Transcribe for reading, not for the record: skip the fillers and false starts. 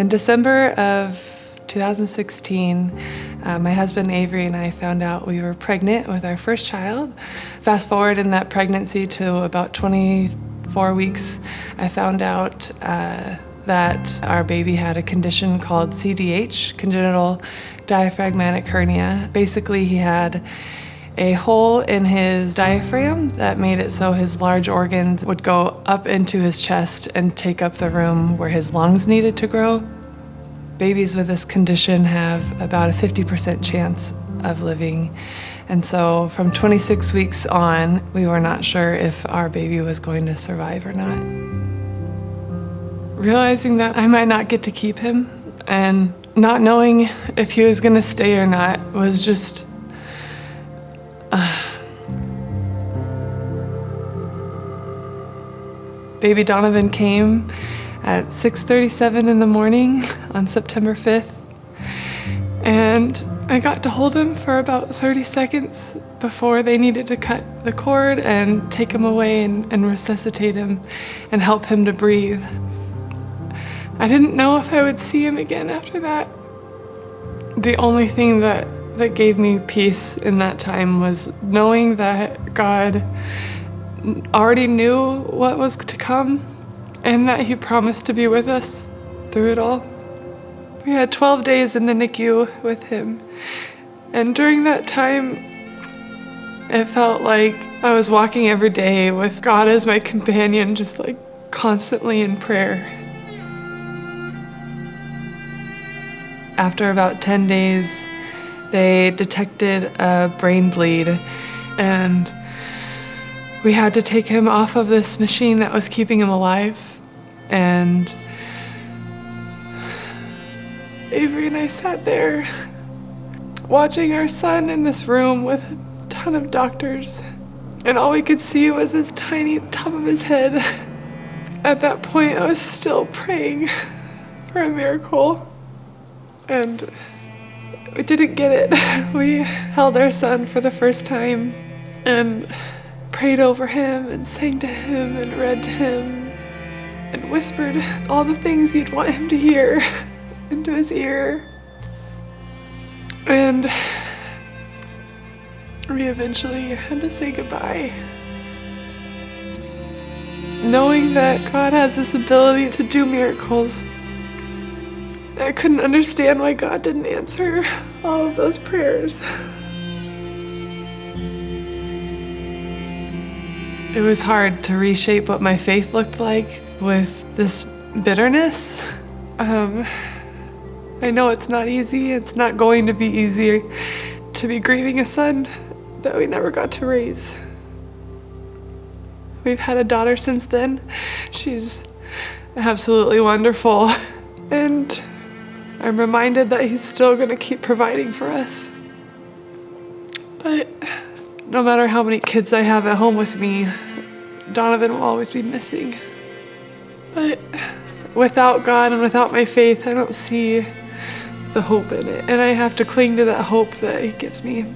In December of 2016, my husband Avery and I found out we were pregnant with our first child. Fast forward in that pregnancy to about 24 weeks, I found out that our baby had a condition called CDH, congenital diaphragmatic hernia. Basically, he had a hole in his diaphragm that made it so his large organs would go up into his chest and take up the room where his lungs needed to grow. Babies with this condition have about a 50% chance of living. And so from 26 weeks on, we were not sure if our baby was going to survive or not. Realizing that I might not get to keep him and not knowing if he was going to stay or not was just Baby Donovan came at 6:37 in the morning on September 5th, and I got to hold him for about 30 seconds before they needed to cut the cord and take him away and resuscitate him and help him to breathe. I didn't know if I would see him again after that. The only thing that gave me peace in that time was knowing that God already knew what was to come and that He promised to be with us through it all. We had 12 days in the NICU with him, and during that time it felt like I was walking every day with God as my companion, just like constantly in prayer. After about 10 days, they detected a brain bleed, and we had to take him off of this machine that was keeping him alive. And Avery and I sat there watching our son in this room with a ton of doctors, and all we could see was his tiny top of his head. At that point, I was still praying for a miracle, and we didn't get it. We held our son for the first time and prayed over him and sang to him and read to him and whispered all the things you'd want him to hear into his ear. And we eventually had to say goodbye, knowing that God has this ability to do miracles. I couldn't understand why God didn't answer all of those prayers. It was hard to reshape what my faith looked like with this bitterness. I know it's not easy. It's not going to be easy to be grieving a son that we never got to raise. We've had a daughter since then. She's absolutely wonderful. And I'm reminded that He's still going to keep providing for us. But no matter how many kids I have at home with me, Donovan will always be missing. But without God and without my faith, I don't see the hope in it. And I have to cling to that hope that He gives me.